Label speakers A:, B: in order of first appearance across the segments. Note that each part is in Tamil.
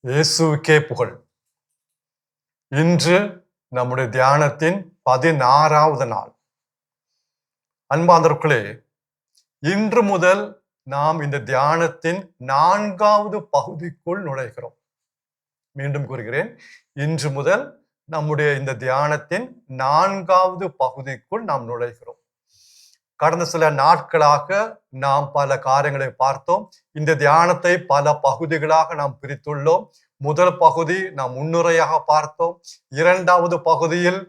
A: இயேசுவுக்கே புகழ். இன்று நம்முடைய தியானத்தின் 16வது நாள். அன்பார்ந்தவர்களே, இன்று முதல் நாம் இந்த தியானத்தின் 4வது பகுதிக்குள் நுழைகிறோம். மீண்டும் கூறுகிறேன், இன்று முதல் நம்முடைய இந்த தியானத்தின் 4வது பகுதிக்குள் நாம் நுழைகிறோம். கடந்த சில நாட்களாக நாம் பல காரியங்களை பார்த்தோம். இந்த தியானத்தை பல பகுதிகளாக நாம் பிரித்துள்ளோம். முதல் பகுதி நாம் முன்னுரையாக பார்த்தோம். 2வது பகுதியில்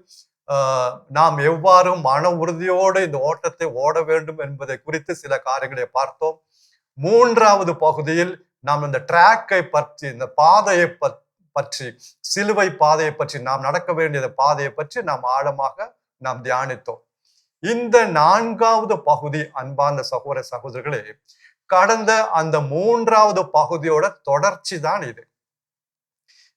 A: நாம் எவ்வாறு மன உறுதியோடு இந்த ஓட்டத்தை ஓட வேண்டும் என்பதை குறித்து சில காரியங்களை பார்த்தோம். 3வது பகுதியில் நாம் இந்த ட்ராக்கை பற்றி, இந்த பாதையை பற்றி, சிலுவை பாதையை பற்றி, நாம் நடக்க வேண்டிய பாதையை பற்றி நாம் ஆழமாக நாம் தியானித்தோம். இந்த 4வது பகுதி, அன்பார்ந்த சகோதர சகோதரிகளே, கடந்த அந்த 3வது பகுதியோட தொடர்ச்சி தான் இது.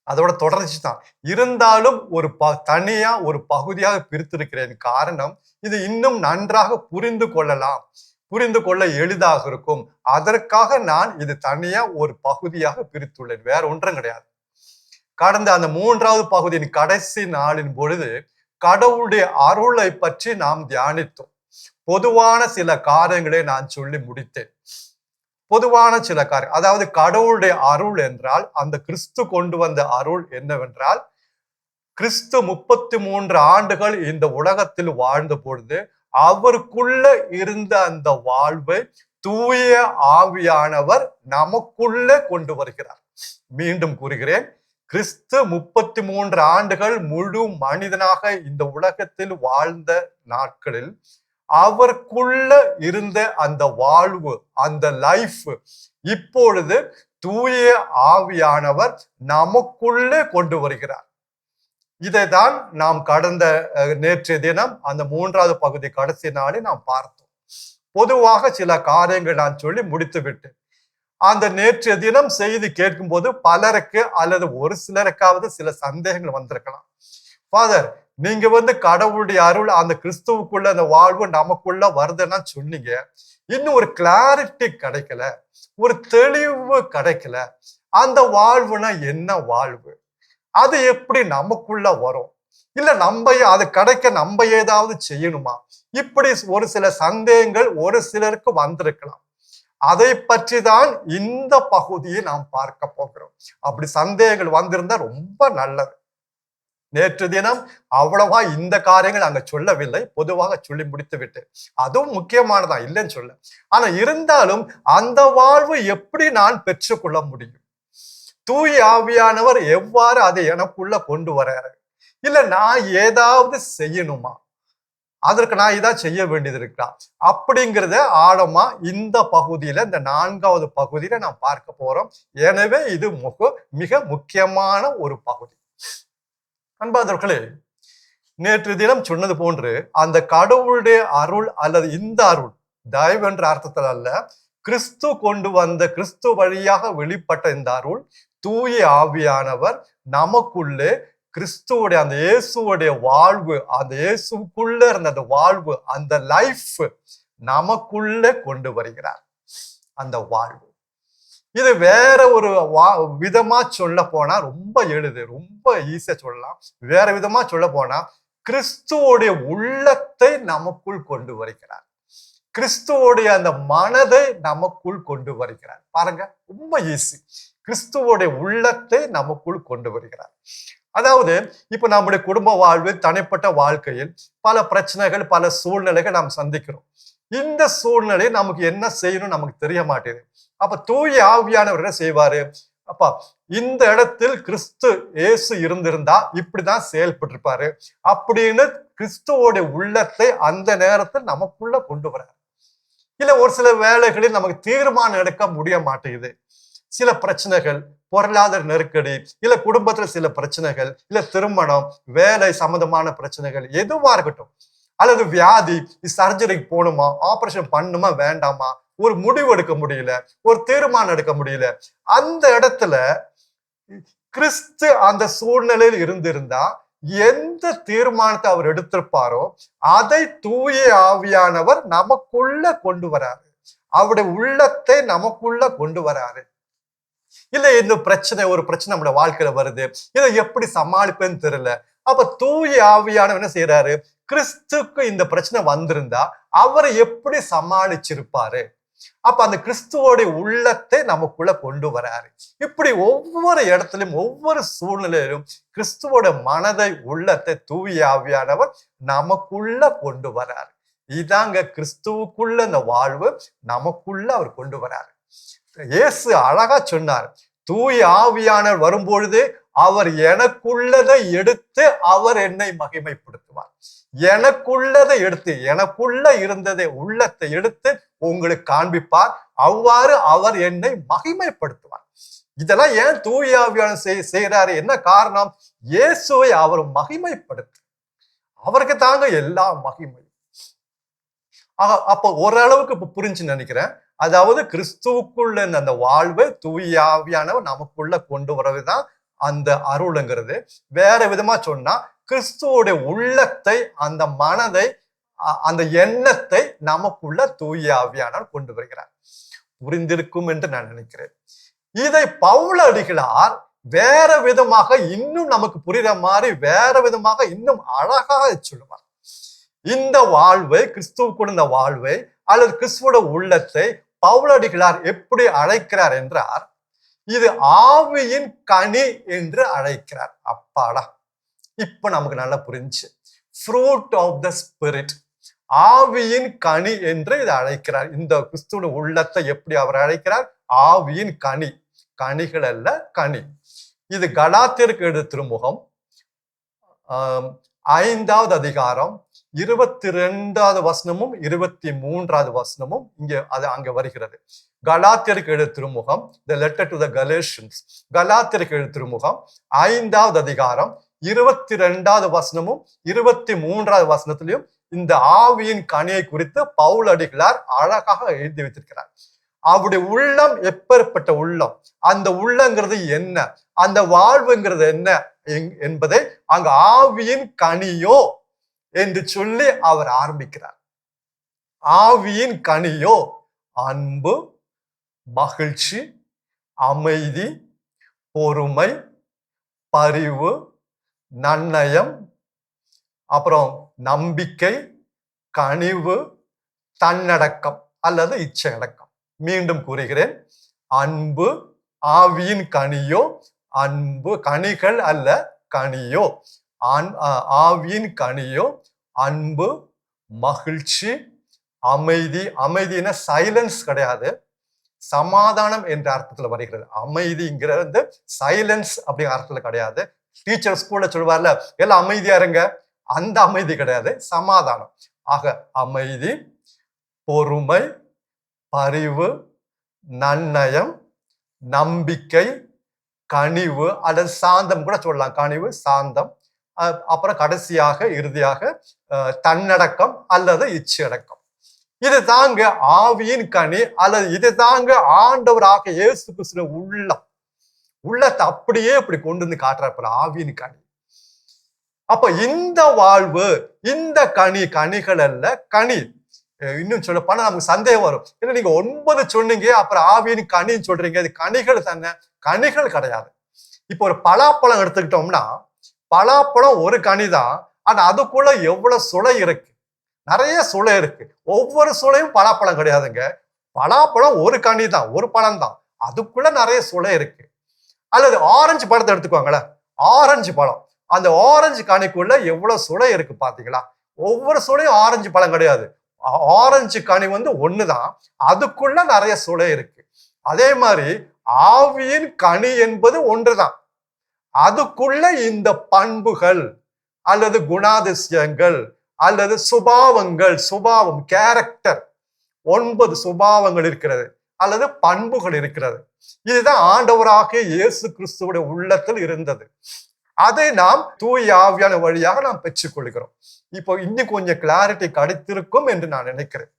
A: அதோட தொடர்ச்சி தான். இருந்தாலும் ஒரு தனியா ஒரு பகுதியாக பிரித்திருக்கிறேன். காரணம், இது இன்னும் நன்றாக புரிந்து கொள்ளலாம், புரிந்து கொள்ள எளிதாக இருக்கும். அதற்காக நான் இது தனியா ஒரு பகுதியாக பிரித்துள்ளேன், வேற ஒன்றும் கிடையாது. கடந்த அந்த 3வது பகுதியின் கடைசி நாளின் பொழுது கடவுளுடைய அருளை பற்றி நாம் தியானித்தோம். பொதுவான சில காரியங்களை நான் சொல்லி முடித்தேன். பொதுவான சில காரியம், அதாவது கடவுளுடைய அருள் என்றால், அந்த கிறிஸ்து கொண்டு வந்த அருள் என்னவென்றால், கிறிஸ்து 33 ஆண்டுகள் இந்த உலகத்தில் வாழ்ந்த பொழுது அவருக்குள்ள இருந்த அந்த வாழ்வை தூய ஆவியானவர் நமக்குள்ள கொண்டு வருகிறார். மீண்டும் கூறுகிறேன், கிறிஸ்து 33 ஆண்டுகள் முழு மனிதனாக இந்த உலகத்தில் வாழ்ந்த நாட்களில் அவருக்குள்ள இருந்த அந்த வாழ்வு, அந்த லைஃப் இப்பொழுது தூய ஆவியானவர் நமக்குள்ளே கொண்டு வருகிறார். இதைதான் நாம் கடந்த நேற்றைய தினம் அந்த 3வது பகுதி கடைசி நாளில் நாம் பார்த்தோம். பொதுவாக சில காரியங்கள் நான் சொல்லி முடித்து விட்டேன். அந்த நேற்றைய தினம் செய்தி கேட்கும் போது பலருக்கு அல்லது ஒரு சிலருக்காவது சில சந்தேகங்கள் வந்திருக்கலாம். ஃபாதர், நீங்க கடவுளுடைய அருள், அந்த கிறிஸ்துவுக்குள்ள அந்த வாழ்வு நமக்குள்ள வருதுன்னா சொன்னீங்க, இன்னும் ஒரு கிளாரிட்டி கிடைக்கல, ஒரு தெளிவு கிடைக்கல. அந்த வாழ்வுனா என்ன வாழ்வு? அது எப்படி நமக்குள்ள வரும்? இல்ல நம்ம அது கிடைக்க நம்ம ஏதாவது செய்யணுமா? இப்படி ஒரு சில சந்தேகங்கள் ஒரு சிலருக்கு வந்திருக்கலாம். அதை பற்றி தான் இந்த பகுதியை நாம் பார்க்க போகிறோம். அப்படி சந்தேகங்கள் வந்திருந்தா ரொம்ப நல்லது. நேற்று தினம் அவ்வளவா இந்த காரியங்கள் அங்க சொல்லவில்லை, பொதுவாக சொல்லி முடித்து விட்டு. அதுவும் முக்கியமானதான், இல்லைன்னு சொல்ல. ஆனா இருந்தாலும் அந்த வாழ்வு எப்படி நான் பெற்றுக்கொள்ள முடியும்? தூய ஆவியானவர் எவ்வாறு அதை எனக்குள்ள கொண்டு வராரு? இல்ல நான் ஏதாவது செய்யணுமா? அதற்கு நான் இதான் செய்ய வேண்டியது இருக்கா? அப்படிங்கிறத ஆழமா இந்த பகுதியில, இந்த 4வது பகுதியில நான் பார்க்க போறோம். எனவே இது மிக முக்கியமான ஒரு பகுதி. அன்பார்ந்தவர்களே, நேற்று தினம் சொன்னது போன்று அந்த கடவுளுடைய அருள் அல்லது இந்த அருள் தயவு என்ற அர்த்தத்தில் அல்ல, கிறிஸ்து கொண்டு வந்த, கிறிஸ்து வழியாக வெளிப்பட்ட இந்த அருள், தூய ஆவியானவர் நமக்குள்ளே கிறிஸ்துவோடைய அந்த இயேசுவோடைய வாழ்வு, அந்த இயேசுக்குள்ள இருந்த அந்த வாழ்வு, அந்த லைஃப் நமக்குள்ள கொண்டு வருகிறார். அந்த வாழ்வு இது வேற ஒரு விதமா சொல்ல போனா ரொம்ப எளிது, ரொம்ப ஈஸியா சொல்லலாம். வேற விதமா சொல்ல போனா, கிறிஸ்துவோடைய உள்ளத்தை நமக்குள் கொண்டு வருகிறார். கிறிஸ்துவோடைய அந்த மனதை நமக்குள் கொண்டு வருகிறார். பாருங்க, ரொம்ப ஈஸி. கிறிஸ்துவோடைய உள்ளத்தை நமக்குள் கொண்டு வருகிறார். அதாவது இப்ப நம்முடைய குடும்ப வாழ்வு, தனிப்பட்ட வாழ்க்கையில் பல பிரச்சனைகள், பல சூழ்நிலைகள் நாம் சந்திக்கிறோம். இந்த சூழ்நிலை நமக்கு என்ன செய்யணும் நமக்கு தெரிய மாட்டேது. அப்ப தூய ஆவியானவர் என்ன செய்வாரு? அப்பா, இந்த இடத்தில் கிறிஸ்து இயேசு இருந்திருந்தா இப்படிதான் செயல்பட்டிருப்பாரு அப்படின்னு கிறிஸ்துவோடைய உள்ளத்தை அந்த நேரத்தில் நமக்குள்ள கொண்டு வர. இல்ல ஒரு சில வேளைகளில் நமக்கு தீர்மானம் எடுக்க முடிய மாட்டேங்குது. சில பிரச்சனைகள், பொருளாதார நெருக்கடி, இல்ல குடும்பத்துல சில பிரச்சனைகள், இல்ல திருமணம், வேலை சம்பந்தமான பிரச்சனைகள், எதுவா இருக்கட்டும், அல்லது வியாதி, சர்ஜரிக்கு போகணுமா, ஆபரேஷன் பண்ணுமா வேண்டாமா, ஒரு முடிவு எடுக்க முடியல, ஒரு தீர்மானம் எடுக்க முடியல. அந்த இடத்துல கிறிஸ்து அந்த சூழ்நிலையில் இருந்திருந்தா எந்த தீர்மானத்தை அவர் எடுத்திருப்பாரோ அதை தூய ஆவியானவர் நமக்குள்ள கொண்டு வராரு. அவருடைய உள்ளத்தை நமக்குள்ள கொண்டு வராரு. இல்ல இந்த ஒரு பிரச்சனை நம்மளோட வாழ்க்கையில வருது, இதை எப்படி சமாளிப்பேன்னு தெரியல. அப்ப தூய ஆவியானவர் என்ன செய்யறாரு? கிறிஸ்துக்கு இந்த பிரச்சனை வந்திருந்தா அவரை எப்படி சமாளிச்சிருப்பாரு? அப்ப அந்த கிறிஸ்துவோடைய உள்ளத்தை நமக்குள்ள கொண்டு வராரு. இப்படி ஒவ்வொரு இடத்திலும் ஒவ்வொரு சூழ்நிலையிலும் கிறிஸ்துவோட மனதை உள்ளத்தை தூய ஆவியானவர் நமக்குள்ள கொண்டு வராரு. இதாங்க கிறிஸ்துவுக்குள்ள இந்த வாழ்வு நமக்குள்ள அவர் கொண்டு வராரு. இயேசு அழகா சொன்னார், தூய ஆவியானவர் வரும்பொழுது அவர் எனக்குள்ளதை எடுத்து அவர் என்னை மகிமைப்படுத்துவார். எனக்குள்ளதை எடுத்து, எனக்குள்ள இருந்ததை உள்ளத்தை எடுத்து உங்களுக்கு காண்பிப்பார். அவ்வாறு அவர் என்னை மகிமைப்படுத்துவார். இதெல்லாம் ஏன் தூய ஆவியானவர் செய்யறாரு? என்ன காரணம்? இயேசுவை அவர் மகிமைப்படுத்து, அவருக்கு தாங்க எல்லா மகிமை. அப்ப ஓரளவுக்கு இப்ப புரிஞ்சு நினைக்கிறேன். அதாவது கிறிஸ்துவுக்குள்ள அந்த வாழ்வை தூய ஆவியானவர் நமக்குள்ள கொண்டு வரதுதான் அந்த அருள்ங்கிறது. வேற விதமா சொன்னா கிறிஸ்துவோடைய உள்ளத்தை, அந்த மனதை, அந்த எண்ணத்தை நமக்குள்ள தூய ஆவியானவர் கொண்டு வருகிறார். புரிந்திருக்கும் என்று நான் நினைக்கிறேன். இதை பவுலடிகளார் வேற விதமாக இன்னும் நமக்கு புரிகிற மாதிரி வேற விதமாக இன்னும் அழகாக சொல்லுவார். இந்த வாழ்வை, கிறிஸ்துவுக்குள்ள இந்த வாழ்வை அல்லது கிறிஸ்துவோட உள்ளத்தை பவுலடிகளார் எப்படி அழைக்கிறார் என்றார், இது ஆவியின் கனி என்று அழைக்கிறார். அப்பாடா, இப்ப நமக்கு நல்லா புரிஞ்சு. ஃப்ரூட் ஆஃப் த ஸ்பிரிட், ஆவியின் கனி என்று இதை அழைக்கிறார். இந்த கிறிஸ்துவோட உள்ளத்தை எப்படி அவர் அழைக்கிறார்? ஆவியின் கனி. கனிகள் அல்ல, கனி. இது கலாத்தியருக்கு எழுதிய திருமுகம் 5வது அதிகாரம் 22வது வசனமும் 23வது வசனமும் அங்க வருகிறது. கலாத்தியருக்கு எழுதிய திருமுகம், the letter to the Galatians, கலாத்தியருக்கு எழுதிய திருமுகம் 5வது அதிகாரம் 22வது வசனமும் 23வது வசனத்திலையும் இந்த ஆவியின் கனியை குறித்து பவுலடிகளார் அழகாக எழுதி வைத்திருக்கிறார். அவருடைய உள்ளம் எப்பேற்பட்ட உள்ளம், அந்த உள்ளங்கிறது என்ன, அந்த வாழ்வுங்கிறது என்ன என்பதை அங்க ஆவியின் கனியோ என்று சொல்லி அவர் ஆரம்பிக்கிறார். ஆவியின் கனியோ அன்பு, மகிழ்ச்சி, அமைதி, பொறுமை, பரிவு, நன்னயம், அப்புறம் நம்பிக்கை, கனிவு, தன்னடக்கம் அல்லது இச்சையடக்கம். மீண்டும் கூறுகிறேன், அன்பு, ஆவியின் கனியோ, அன்பு, கனிகள் அல்ல, கனியோ, ஆவியின் கனியோ அன்பு, மகிழ்ச்சி, அமைதி. அமைதினா சைலன்ஸ் கிடையாது, சமாதானம் என்ற அர்த்தத்துல வருகிறது. அமைதிங்கிறது சைலன்ஸ் அப்படிங்கிற அர்த்தத்துல கிடையாது. டீச்சர் ஸ்கூல்ல சொல்லுவார்ல, எல்லாம் அமைதியா இருங்க, அந்த அமைதி கிடையாது, சமாதானம். ஆக அமைதி, பொறுமை, பரிவு, நன்னயம், நம்பிக்கை, கனிவு அல்லது சாந்தம் கூட சொல்லலாம். கனிவு, சாந்தம். அப்புறம் கடைசியாக இறுதியாக தன்னடக்கம் அல்லது இச்சையடக்கம். இது தாங்க ஆவியின் கனி, அல்லது இது தாங்க ஆண்டவராக இயேசு கிறிஸ்துவின் உள்ளத்தை அப்படியே இப்படி கொண்டு வந்து காட்டுறாரு ஆவியின் கனி. அப்ப இந்த வாழ்வு, இந்த கனிகள் அல்ல, கனி. இன்னும் சொல்ல போனா நமக்கு சந்தேகம் வரும், ஏன்னா நீங்க 9 சொன்னீங்க, அப்புறம் ஆவியின் கனின்னு சொல்றீங்க, இது கனிகள் தானே? கனிகள் கிடையாது. இப்போ ஒரு பலாப்பழம் எடுத்துக்கிட்டோம்னா, பலாப்பழம் ஒரு கனிதான், ஆனா அதுக்குள்ள எவ்வளவு சுளை இருக்கு, நிறைய சுளை இருக்கு. ஒவ்வொரு சுளையும் பலாப்பழம் கிடையாதுங்க. பலாப்பழம் ஒரு கனி தான், ஒரு பழம் தான், அதுக்குள்ள நிறைய சுளை இருக்கு. அல்லது ஆரஞ்சு பழத்தை எடுத்துக்கோங்களேன், ஆரஞ்சு பழம், அந்த ஆரஞ்சு கனிக்குள்ள எவ்வளவு சுளை இருக்கு பாத்தீங்களா? ஒவ்வொரு சுளையும் ஆரஞ்சு பழம் கிடையாது. ஆரஞ்சு கனி ஒண்ணுதான், அதுக்குள்ள நிறைய சுளை இருக்கு. அதே மாதிரி ஆவியின் கனி என்பது ஒன்றுதான், அதுக்குள்ள இந்த பண்புகள் அல்லது குணாதிசயங்கள் அல்லது சுபாவம், கேரக்டர், 9 சுபாவங்கள் இருக்கிறது அல்லது பண்புகள் இருக்கிறது. இதுதான் ஆண்டவராகிய இயேசு கிறிஸ்துவோட உள்ளத்தில் இருந்தது. அதை நாம் தூய ஆவியான வழியாக நாம் பெற்றுக்கொள்கிறோம். இப்போ இன்னும் கொஞ்சம் கிளாரிட்டி கிடைத்திருக்கும் என்று நான் நினைக்கிறேன்.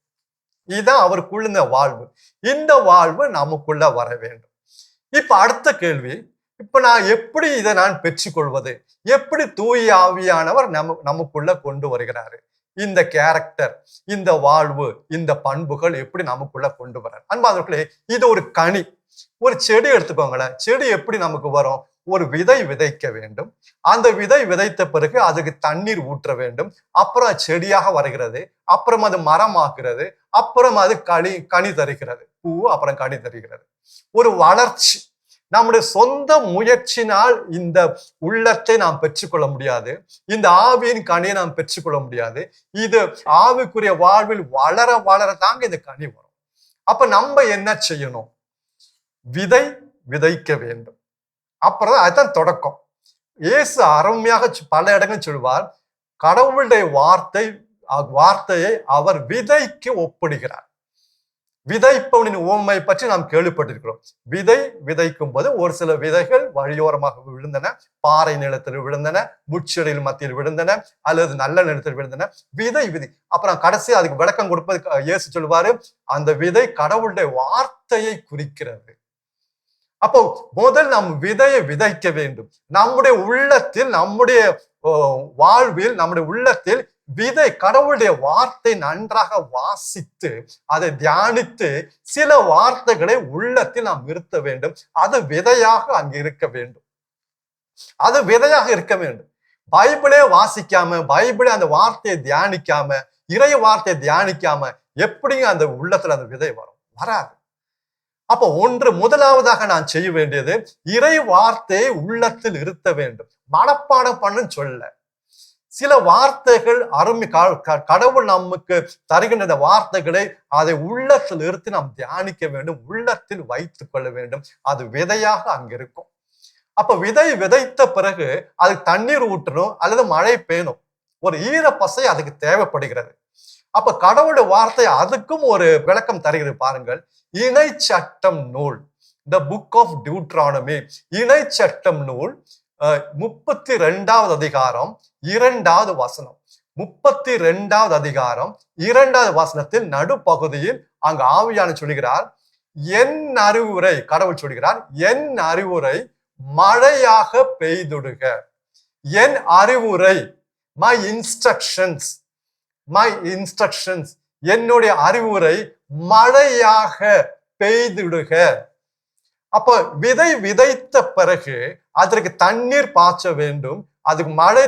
A: இதுதான் அவருக்குள்ள இந்த வாழ்வு. இந்த வாழ்வு நமக்குள்ள வர வேண்டும். இப்ப அடுத்த கேள்வி, இப்ப நான் எப்படி இதை நான் பெற்றுக்கொள்வது? எப்படி தூய ஆவியானவர் நமக்குள்ள கொண்டு வருகிறாரு? இந்த கேரக்டர், இந்த வாழ்வு, இந்த பண்புகள் எப்படி நமக்குள்ள கொண்டு வர? அன்பானவர்களே, இது ஒரு கனி. ஒரு செடி எடுத்துக்கோங்களேன். செடி எப்படி நமக்கு வரும்? ஒரு விதை விதைக்க வேண்டும். அந்த விதை விதைத்த பிறகு அதுக்கு தண்ணீர் ஊற்ற வேண்டும். அப்புறம் செடியாக வருகிறது. அப்புறம் அது மரமாகிறது. அப்புறம் அது கனி தருகிறது. பூ அப்புறம் கனி தருகிறது. ஒரு வளர்ச்சி. நம்முடைய சொந்த முயற்சினால் இந்த உள்ளத்தை நாம் பெற்றுக்கொள்ள முடியாது. இந்த ஆவியின் கனியை நாம் பெற்றுக்கொள்ள முடியாது. இது ஆவிக்குரிய வாழ்வில் வளர வளர தாங்க இந்த கனி வரும். அப்ப நம்ம என்ன செய்யணும்? விதை விதைக்க வேண்டும். அப்புறம் அதுதான் தொடக்கம். இயேசு அருமையாக பல இடங்கள் சொல்வார், கடவுளுடைய வார்த்தையை அவர் விதைக்கு ஒப்பிடுகிறார். விதைப்பவனின் உவமை பற்றி நாம் கேள்விப்பட்டிருக்கிறோம். விதை விதைக்கும் போது ஒரு சில விதைகள் வழியோரமாக விழுந்தன, பாறை நிலத்தில் விழுந்தன, முட்செடியில் மத்தியில் விழுந்தன, அல்லது நல்ல நிலத்தில் விழுந்தன. விதை. அப்புறம் கடைசி அதுக்கு விளக்கம் கொடுப்பது இயேசு சொல்வாரு, அந்த விதை கடவுளுடைய வார்த்தையை குறிக்கிறது. அப்போ முதல் நம் விதையை விதைக்க வேண்டும். நம்முடைய உள்ளத்தில், நம்முடைய வாழ்வில், நம்முடைய உள்ளத்தில் விதை, கடவுளுடைய வார்த்தை நன்றாக வாசித்து அதை தியானித்து சில வார்த்தைகளை உள்ளத்தில் நாம் நிறுத்த வேண்டும். அது விதையாக அங்கு இருக்க வேண்டும். அது விதையாக இருக்க வேண்டும். பைபிளே வாசிக்காம, பைபிளே அந்த வார்த்தையை தியானிக்காம, இறை வார்த்தையை தியானிக்காம எப்படிங்க அந்த உள்ளத்துல அந்த விதை வரும்? வராது. அப்போ முதலாவதாக நான் செய்ய வேண்டியது, இறை வார்த்தையை உள்ளத்தில் இருத்த வேண்டும். மனப்பாடம் பண்ணுன்னு சொல்ல, சில வார்த்தைகள் அருமை, கடவுள் நமக்கு தருகின்ற இந்த வார்த்தைகளை அதை உள்ளத்தில் இருத்தி நாம் தியானிக்க வேண்டும், உள்ளத்தில் வைத்துக் கொள்ள வேண்டும். அது விதையாக அங்க இருக்கும். அப்ப விதை விதைத்த பிறகு அதுக்கு தண்ணீர் ஊற்றணும் அல்லது மழை பெய்யணும். ஒரு ஈரப்பசை அதுக்கு தேவைப்படுகிறது. அப்ப கடவுளுடைய வார்த்தை அதுக்கும் ஒரு விளக்கம் தருகிறது பாருங்கள். இணை சட்டம் நூல், த புக் ஆஃப் டியூட்ரானமி, இணை சட்டம் நூல் 32வது அதிகாரம் 2வது வசனம். 32வது அதிகாரம் 2வது வசனத்தில் நடுப்பகுதியில் அங்கு ஆவியான சொல்கிறார், என் அறிவுரை, கடவுள் சொல்கிறார், என் அறிவுரை மழையாக பெய்துடுக. என் அறிவுரை, மை இன்ஸ்ட்ரக்ஷன்ஸ், என்னுடைய அறிவுரை மழையாக பெய்துடுக. அப்ப விதை விதைத்த பிறகு அதற்கு தண்ணீர் பாய்ச்ச வேண்டும், அதுக்கு மழை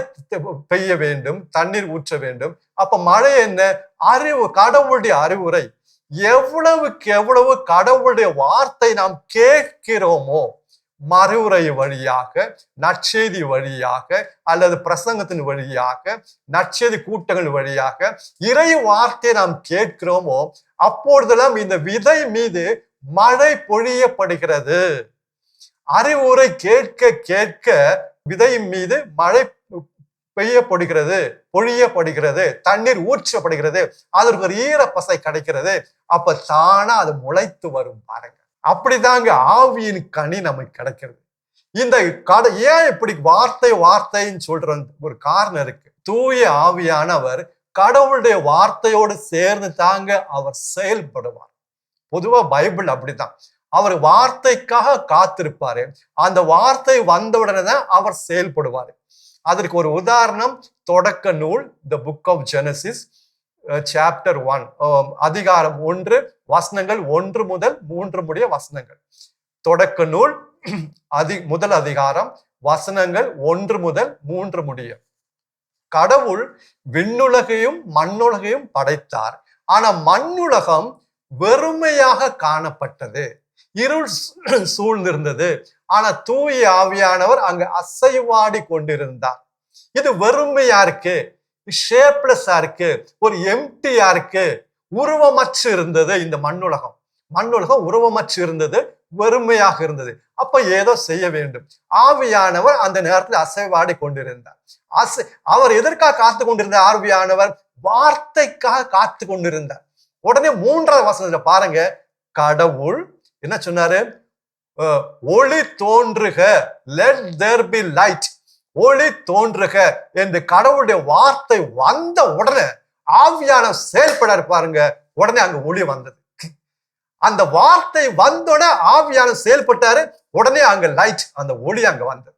A: பெய்ய வேண்டும், தண்ணீர் ஊற்ற வேண்டும். அப்ப மழை என்ன? அறிவு, கடவுளுடைய அறிவுரை. எவ்வளவுக்கு எவ்வளவு கடவுளுடைய வார்த்தை நாம் கேட்கிறோமோ, மறுவுரை வழியாக, நற்செய்தி வழியாக, அல்லது பிரசங்கத்தின் வழியாக, நற்செய்தி கூட்டங்கள் வழியாக இறை வார்த்தையை நாம் கேட்கிறோமோ, அப்பொழுதெல்லாம் இந்த விதை மீது மழை பொழியப்படுகிறது. அறிவுரை கேட்க கேட்க விதை மீது மழை பொழியப்படுகிறது, தண்ணீர் ஊற்றப்படுகிறது, அதற்கு ஒரு ஈரப்பசை கிடைக்கிறது. அப்ப தானா அது முளைத்து வரும் பாருங்க. அப்படிதாங்க ஆவியின் கனி நமக்கு கிடைக்கிறது. இந்த ஏன் இப்படி வார்த்தைன்னு சொல்ற ஒரு காரணம் இருக்கு. தூய ஆவியானவர் கடவுளுடைய வார்த்தையோடு சேர்ந்து தாங்க அவர் செயல்படுவார். பொதுவா பைபிள் அப்படித்தான். அவர் வார்த்தைக்காக காத்திருப்பாரு. அந்த வார்த்தை வந்தவுடனே தான் அவர் செயல்படுவாரு. அதற்கு ஒரு உதாரணம் தொடக்க நூல், the book of Genesis, chapter 1, அதிகாரம் 1, வசனங்கள் 1 முதல் 3 முடிய வசனங்கள். தொடக்க நூல் முதல் அதிகாரம், வசனங்கள் 1 முதல் 3 முடிய. கடவுள் விண்ணுலகையும் மண்ணுலகையும் படைத்தார். ஆனா மண்ணுலகம் வெறுமையாக காணப்பட்டது, இருள் சூழ்ந்திருந்தது. ஆனா தூய ஆவியானவர் அங்க அசைவாடி கொண்டிருந்தார். இது வெறுமையா இருக்கு, ஷேப்லெஸ்ஸா இருக்கு, ஒரு எம்டியா இருக்கு, உருவமற்று இருந்தது. இந்த மண்ணுலகம் உருவமற்று இருந்தது, வெறுமையாக இருந்தது. அப்ப ஏதோ செய்ய வேண்டும். ஆவியானவர் அந்த நேரத்தில் அசைவாடி கொண்டிருந்தார். அவர் எதற்காக காத்து கொண்டிருந்தார்? ஆவியானவர் வார்த்தைக்காக காத்து கொண்டிருந்தார். உடனே 3வது வசனத்துல பாருங்க, கடவுள் என்ன சொன்னாரு? ஒளி தோன்றுக, let there be light, ஒளி தோன்றுக என்று கடவுளுடைய வார்த்தை வந்த உடனே ஆவியான செயல்பட பாருங்க. உடனே அங்க ஒளி வந்தது. அந்த வார்த்தை வந்தோட ஆவியான செயல்பட்டாரு. உடனே அங்க லைட், அந்த ஒளி அங்க வந்தது.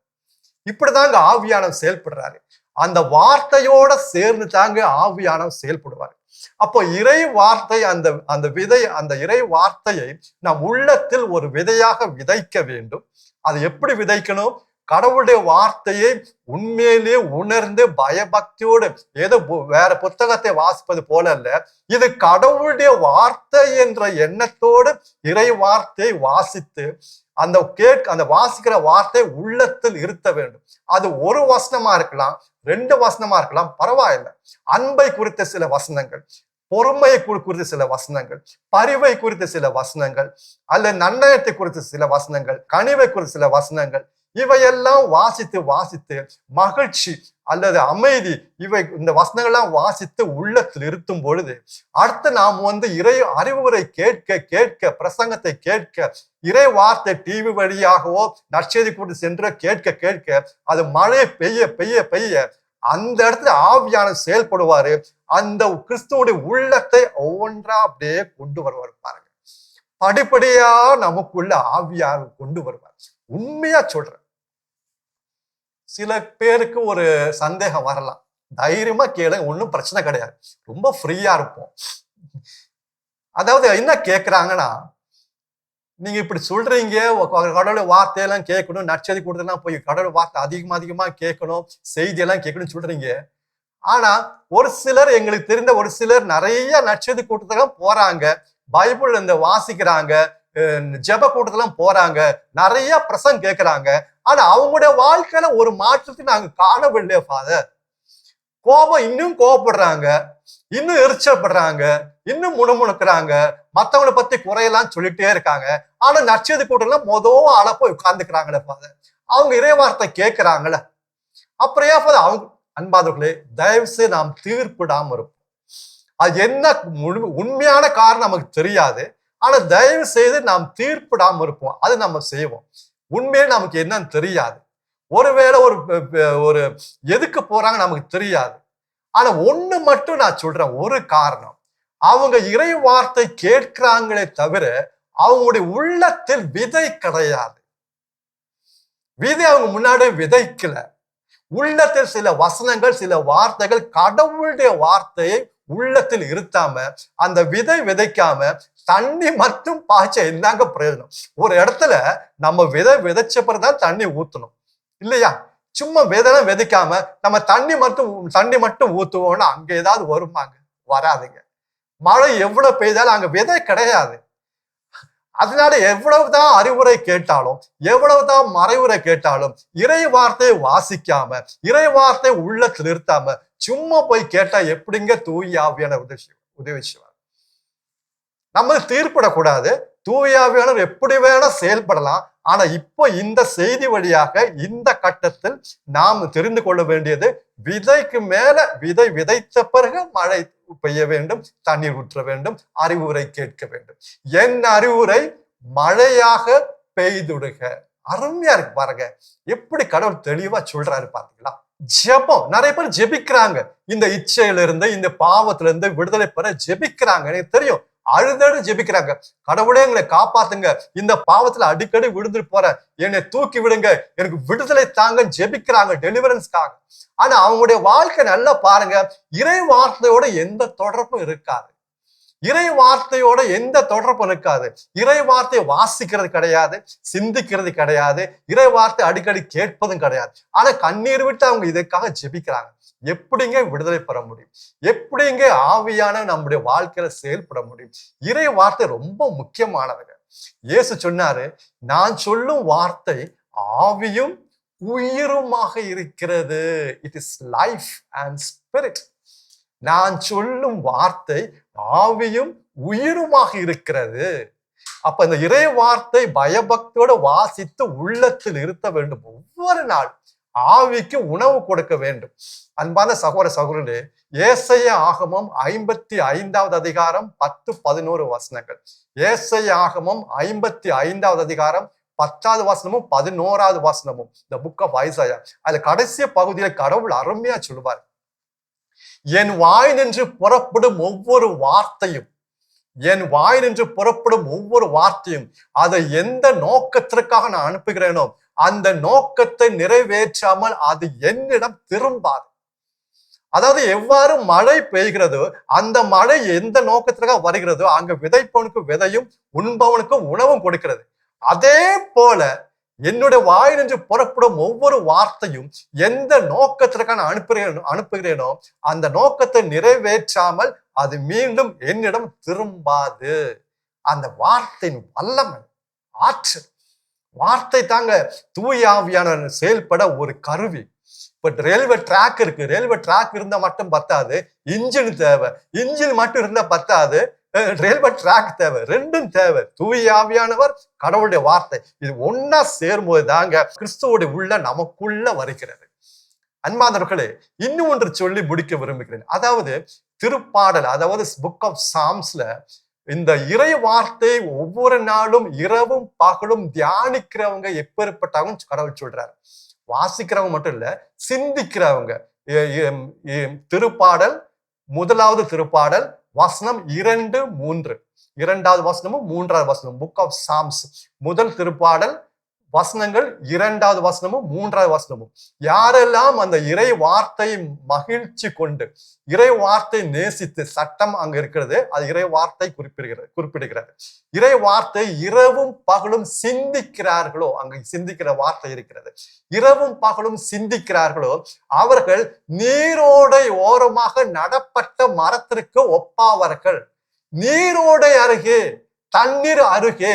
A: இப்படிதாங்க ஆவியான செயல்படுறாரு. அந்த வார்த்தையோட சேர்ந்து தாங்க ஆவியான செயல்படுவாரு. அப்போ இறை வார்த்தை அந்த அந்த விதை அந்த இறை வார்த்தையை நம் உள்ளத்தில் ஒரு விதையாக விதைக்க வேண்டும். அது எப்படி விதைக்கணும்? கடவுளுடைய வார்த்தையை உண்மையிலேயே உணர்ந்து பயபக்தியோடு, ஏதோ வேற புத்தகத்தை வாசிப்பது போல அல்ல, இது கடவுளுடைய வார்த்தை என்ற எண்ணத்தோடு இறை வார்த்தையை வாசித்து அந்த வாசிக்கிற வார்த்தை உள்ளத்தில் இருத்த வேண்டும். அது ஒரு வசனமா இருக்கலாம், 2 வசனமா இருக்கலாம், பரவாயில்லை. அன்பை குறித்த சில வசனங்கள், பொறுமையை குறித்த சில வசனங்கள், பரிவை குறித்த சில வசனங்கள், அல்ல நன்னயத்தை குறித்த சில வசனங்கள், கனிவை குறித்த சில வசனங்கள், இவையெல்லாம் வாசித்து மகிழ்ச்சி அல்லது அமைதி, இந்த வசனங்கள்லாம் வாசித்து உள்ளத்தில் இருத்தும் பொழுது அடுத்து நாம் இறை அறிவுரை கேட்க பிரசங்கத்தை கேட்க, இறை வார்த்தை டிவி வழியாகவோ நற்செய்தி கூட்டு சென்று கேட்க அது மழை பெய்ய அந்த இடத்துல ஆவியான செயல்படுவாரு. அந்த கிறிஸ்துவோட உள்ளத்தை ஒவ்வொன்றா அப்படியே கொண்டு வருவார். பாருங்க, படிப்படியா நமக்குள்ள ஆவியாக கொண்டு வருவார். உண்மையா சொல்றேன். சில பேருக்கு ஒரு சந்தேகம் வரலாம், தைரியமா கேளுங்க, ஒன்றும் பிரச்சனை கிடையாது, ரொம்ப ஃப்ரீயா இருப்போம். அதாவது என்ன கேட்கிறாங்கன்னா, நீங்க இப்படி சொல்றீங்க, கடவுளோட வார்த்தையெல்லாம் கேட்கணும், நற்செய்தி கூட்டத்தெல்லாம் போய் கடவுள் வார்த்தை அதிகமா கேட்கணும், செய்தியெல்லாம் கேட்கணும்னு சொல்றீங்க. ஆனா ஒரு சிலர், எங்களுக்கு தெரிந்த ஒரு சிலர் நிறைய நற்செய்தி கூட்டத்தெல்லாம் போறாங்க, பைபிள் இந்த வாசிக்கிறாங்க, ஜெப கூட்டத்தெல்லாம் போறாங்க, நிறைய பிரசங்கம் கேட்கிறாங்க. ஆனா அவங்களுடைய வாழ்க்கையில ஒரு மாற்றத்தை நாங்க காணவில்லையே ஃபாதர். கோபம் இன்னும் கோபப்படுறாங்க, இன்னும் எரிச்சல்படுறாங்க, இன்னும் முணுமுணுக்கிறாங்க, மத்தவங்களை பத்தி குறையெல்லாம் சொல்லிட்டே இருக்காங்க. ஆனா நற்செய்தி கூட்டம்லாம் ஆள போய் உட்கார்ந்துக்கிறாங்களே ஃபாதர். அவங்க இறைவார்த்தை கேட்கிறாங்கள, அப்புறம் ஏன் ஃபாதர்? அவங்க அன்பாதவர்களே, தயவு செய்து நாம் தீர்ப்பிடாம இருப்போம். அது என்ன உண்மையான காரணம் நமக்கு தெரியாது. ஆனா தயவு செய்து நாம் தீர்ப்பிடாம இருப்போம். அது நம்ம செய்வோம். உண்மையே நமக்கு என்னன்னு தெரியாது. ஒருவேளை ஒரு எதுக்கு போறாங்க நமக்கு தெரியாது. ஆனா ஒண்ணு மட்டும் நான் சொல்றேன், ஒரு காரணம், அவங்க இறை வார்த்தை கேட்கிறாங்களே தவிர அவங்களுடைய உள்ளத்தில் விதை கிடையாது. விதை அவங்க முன்னாடி விதைக்கல. உள்ளத்தில் சில வசனங்கள், சில வார்த்தைகள், கடவுளுடைய வார்த்தையை உள்ளத்தில் இருத்தாம, அந்த விதை விதைக்காம தண்ணி மட்டும் பாய்ச்ச என்னங்க பிரயோஜனம்? ஒரு இடத்துல நம்ம விதைச்ச பிறகுதான் தண்ணி ஊத்தணும் இல்லையா? சும்மா விதைலாம் விதைக்காம நம்ம தண்ணி மட்டும் ஊத்துவோம்னா அங்க ஏதாவது வருமாங்க? வராதுங்க. மழை எவ்வளவு பெய்தாலும் அங்க விதை கிடையாது. அதனால எவ்வளவுதான் அறிவுரை கேட்டாலும், எவ்வளவுதான் மறைவுரை கேட்டாலும், இறை வார்த்தையை வாசிக்காம, இறை வார்த்தை உள்ளத்தில் நிறுத்தாம சும்மா போய் கேட்டா எப்படிங்க தூய ஆவியான உதவி செய்வார்? நம்ம தீர்ப்பிடக்கூடாது. தூய ஆவியானவர் எப்படி வேணா செயல்படலாம். ஆனா இப்போ இந்த செய்தி வழியாக இந்த கட்டத்தில் நாம் தெரிந்து கொள்ள வேண்டியது, விதைக்கு மேல விதை விதைத்த பிறகு மழை பெய்ய வேண்டும், தண்ணீர் ஊற்ற வேண்டும், அறிவுரை கேட்க வேண்டும். என் அறிவுரை மழையாக பெய்துடுக. அருமையா இருக்கு பாருங்க, எப்படி கடவுள் தெளிவா சொல்றாரு பாத்தீங்களா? ஜெபம், நிறைய பேர் ஜெபிக்கிறாங்க, இந்த இச்சையில இருந்து, இந்த பாவத்துல இருந்து விடுதலை பெற ஜெபிக்கிறாங்க. எனக்கு தெரியும், அழுதடு ஜெபிக்கிறாங்க, கடவுளே எங்களை காப்பாத்துங்க, இந்த பாவத்துல அடிக்கடி விழுந்துட்டு போற, என்னை தூக்கி விடுங்க, எனக்கு விடுதலை தாங்க ஜெபிக்கிறாங்க, டெலிவரன்ஸ்க்காக. ஆனா அவங்களுடைய வாழ்க்கை நல்லா பாருங்க, இறை வார்த்தையோட எந்த தொடர்பும் இருக்காது. இறை வார்த்தையோட எந்த தொடர்பும் இருக்காது. இறை வார்த்தையை வாசிக்கிறது கிடையாது, சிந்திக்கிறது கிடையாது, இறை வார்த்தை அடிக்கடி கேட்பதும் கிடையாது. ஆனா கண்ணீர் விட்டு அவங்க இதற்காக ஜெபிக்கிறாங்க. எப்படிங்க விடுதலை பெற முடியும்? எப்படிங்க ஆவியான நம்முடைய வாழ்க்கையில செயல்பட முடியும்? இறை வார்த்தை ரொம்ப முக்கியமானதுங்க. இயேசு சொன்னாரு, நான் சொல்லும் வார்த்தை ஆவியும் உயிருமாக இருக்கிறது. It is life and spirit. நான் சொல்லும் வார்த்தை ஆவியும் உயிருமாக இருக்கிறது. அப்ப இந்த இறை வார்த்தை பயபக்தியோட வாசித்து உள்ளத்தில் இருத்த வேண்டும். ஒவ்வொரு நாள் ஆவிக்கு உணவு கொடுக்க வேண்டும். அன்பான சகோதர சகோதரர்களே, ஏசாயா ஆகமம் 55வது அதிகாரம் 10-11 வசனங்கள். ஏசாயா ஆகமம் 55வது அதிகாரம் 10வது வசனமும் 11வது வசனமும், இந்த புக் ஆஃப் ஐசாயா. அதுல கடைசி பகுதியில கடவுள் அருமையா சொல்லுவார், என் வாய் நின்று புறப்படும் ஒவ்வொரு வார்த்தையும், என் வாய் நின்று புறப்படும் ஒவ்வொரு வார்த்தையும் அதை எந்த நோக்கத்திற்காக நான் அனுப்புகிறேனோ அந்த நோக்கத்தை நிறைவேற்றாமல் அது என்னிடம் திரும்பாது. அதாவது எவ்வாறு மழை பெய்கிறதோ அந்த மழை எந்த நோக்கத்திற்காக வருகிறதோ அங்க விதைப்பவனுக்கு விதையும் உண்பவனுக்கு உணவும் கொடுக்கிறது. அதே போல என்னுடைய வாயினின்று புறப்படும் ஒவ்வொரு வார்த்தையும் எந்த நோக்கத்திற்காக அனுப்புகிறேனோ அந்த நோக்கத்தை நிறைவேற்றாமல் அது மீண்டும் என்னிடம் திரும்பாது. அந்த வார்த்தையின் வல்லமை, ஆற்றல். வார்த்தை தாங்க தூய ஆவியானவர் செயல்பட ஒரு கருவி. இப்ப ரயில்வே ட்ராக் இருக்கு, ரயில்வே ட்ராக் இருந்தா மட்டும் பத்தாது, இன்ஜின் தேவை. இன்ஜின் மட்டும் இருந்தா பத்தாது, ரயில்வே ட்ராக் தேவை. ரெண்டும் தேவை. தூய ஆவியானவர், கடவுளுடைய வார்த்தை, இது ஒன்னா சேரும்போது தாங்க கிறிஸ்துவோட உள்ள நமக்குள்ள வருகிறது. அன்பானவர்களே, இன்னும் ஒன்று சொல்லி முடிக்க விரும்புகிறேன். அதாவது திருப்பாடல், அதாவது புக் ஆஃப் சாம்ஸ்ல இந்த இறை வார்த்தை ஒவ்வொரு நாளும் இரவும் பகலும் தியானிக்கிறவங்க எப்பேற்பட்டவங்க கடவுள் சொல்றாரு. வாசிக்கிறவங்க மட்டும் இல்ல, சிந்திக்கிறவங்க. திருப்பாடல், முதலாவது திருப்பாடல் வசனம் 2, 3, இரண்டாவது வசனமும் மூன்றாவது வசனம். புக் ஆஃப் சாம்ஸ் முதல் திருப்பாடல் வசனங்கள் 2வது வசனமும் 3வது வசனமும். யாரெல்லாம் அந்த இறை வார்த்தையை மகிழ்ச்சி கொண்டு இறை வார்த்தை நேசித்து, சட்டம் அங்க இருக்கிறது, அது இறை வார்த்தை குறிப்பிடுகிறது. இறை வார்த்தை இரவும் பகலும் சிந்திக்கிறார்களோ, அங்க சிந்திக்கிற வார்த்தை இருக்கிறது. இரவும் பகலும் சிந்திக்கிறார்களோ அவர்கள் நீரோடை ஓரமாக நடப்பட்ட மரத்திற்கு ஒப்பாவார்கள். நீரோடை அருகே, தண்ணீர் அருகே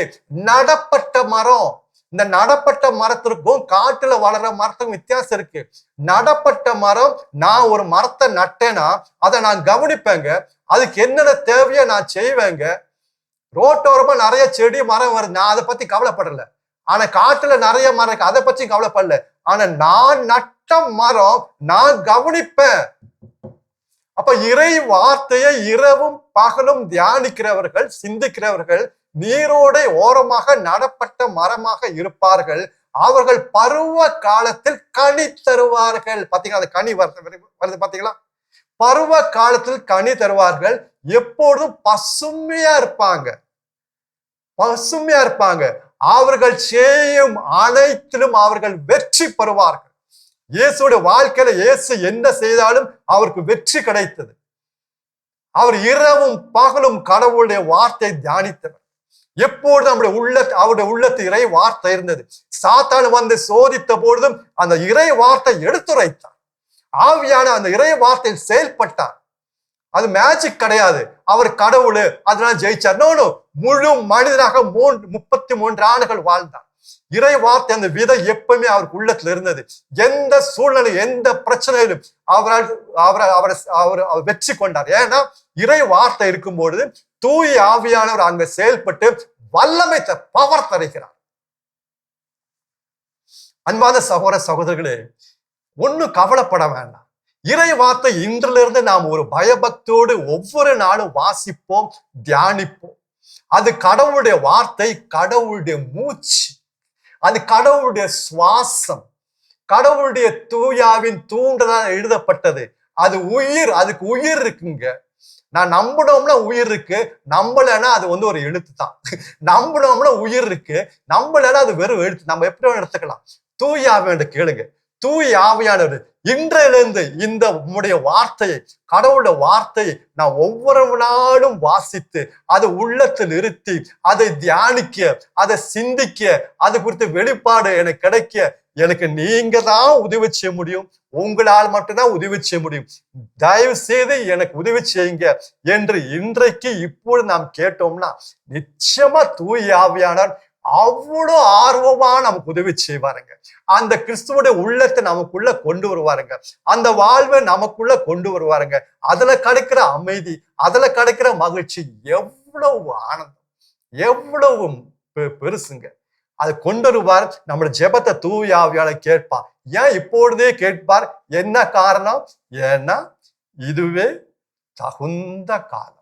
A: நடப்பட்ட மரம். இந்த நடப்பட்ட மரத்திற்கும் காட்டுல வளர்ற மரத்துக்கும் வித்தியாசம் இருக்கு. நடப்பட்ட மரம், நான் ஒரு மரத்தை நட்டேன்னா அதை நான் கவனிப்பேங்க, அதுக்கு என்னென்ன தேவையோ நான் செய்வேங்க. ரோட்டோரமா நிறைய செடி மரம் வருது, நான் அதை பத்தி கவலைப்படல. ஆனா காட்டுல நிறைய மரம் இருக்கு, அதை பத்தி கவலைப்படல. ஆனா நான் நட்ட மரம் நான் கவனிப்பேன். அப்ப இறை வார்த்தையை இரவும் பகலும் தியானிக்கிறவர்கள், சிந்திக்கிறவர்கள் நீரோடை ஓரமாக நடப்பட்ட மரமாக இருப்பார்கள். அவர்கள் பருவ காலத்தில் கனி தருவார்கள். பாத்தீங்களா, அந்த கனி வருது பாத்தீங்களா? பருவ காலத்தில் கனி தருவார்கள். எப்பொழுதும் பசுமையா இருப்பாங்க, பசுமையா இருப்பாங்க. அவர்கள் செய்யும் அனைத்திலும் அவர்கள் வெற்றி பெறுவார்கள். இயேசுடைய வாழ்க்கையில இயேசு என்ன செய்தாலும் அவருக்கு வெற்றி கிடைத்தது. அவர் இரவும் பகலும் கடவுளுடைய வார்த்தை தியானித்தவர். எப்பொழுதும் அவருடைய உள்ளத்து இறை வார்த்தை இருந்தது. சாத்தான் வந்து சோதித்த பொழுதும் அந்த இறை வார்த்தை எடுத்துரைத்தார். ஆவியான அந்த இறை வார்த்தையில் செயல்பட்டார். அது மேஜிக் கிடையாது, அவர் கடவுள் அதனால ஜெயிச்சார். நோ, முழு மனிதனாக 33 ஆண்டுகள் வாழ்ந்தார். இறை வார்த்தை அந்த விதை எப்பவுமே அவருக்கு உள்ளத்துல இருந்தது. எந்த சூழ்நிலை, எந்த பிரச்சனையிலும் அவர் வெற்றி கொண்டார். ஏன்னா இறை வார்த்தை இருக்கும்பொழுது தூய ஆவியானவர் அங்க செயல்பட்டு வல்லமை பவர் தருகிறார். அன்பான சகோதர சகோதரர்களே, ஒன்னும் கவலைப்பட வேண்டாம். இறை வார்த்தை இன்றிலிருந்து நாம் ஒரு பயபக்தியோடு ஒவ்வொரு நாளும் வாசிப்போம், தியானிப்போம். அது கடவுளுடைய வார்த்தை, கடவுளுடைய மூச்சு, அது கடவுளுடைய சுவாசம், கடவுளுடைய தூயாவின் தூண்டுதலால் எழுதப்பட்டது. அது உயிர், அதுக்கு உயிர் இருக்குங்க. நான் நம்பினோம்னா உயிர் இருக்கு, நம்பலைன்னா அது ஒரு எழுத்து தான். நம்பினோம்னா உயிர் இருக்கு, நம்பலைன்னா அது வெறும் எழுத்து. நம்ம எப்படி எடுத்துக்கலாம். தூய ஆவியானவரை கேளுங்க. தூய ஆவியானவர் இன்றிலிருந்து இந்த உம்முடைய வார்த்தையை, கடவுளுடைய வார்த்தையை நான் ஒவ்வொரு நாளும் வாசித்து அதை உள்ளத்தில் இருத்தி அதை தியானிக்க, அதை சிந்திக்க, அது குறித்த வெளிப்பாடு எனக்கு கிடைக்க எனக்கு நீங்க தான் உதவி செய்ய முடியும். உங்களால் மட்டும்தான் உதவி செய்ய முடியும். தயவு செய்து எனக்கு உதவி செய்யுங்க என்று இன்றைக்கு இப்பொழுது நாம் கேட்டோம்னா நிச்சயமா தூய ஆவியானவர் அவ்வளவு ஆர்வமா நமக்கு உதவி செய்வாருங்க. அந்த கிறிஸ்துவோட உள்ளத்தை நமக்குள்ள கொண்டு வருவாருங்க. அந்த வாழ்வை நமக்குள்ள கொண்டு வருவாருங்க. அதுல கிடைக்கிற அமைதி, அதுல கிடைக்கிற மகிழ்ச்சி எவ்வளவு ஆனந்தம், எவ்வளவு பெருசுங்க. அதை கொண்டு வருவார். நம்மளோட ஜெபத்தை தூய ஆவியானவர் கேட்பார். ஏன் இப்பொழுதே கேட்பார்? என்ன காரணம்? ஏன்னா இதுவே தகுந்த காலம்.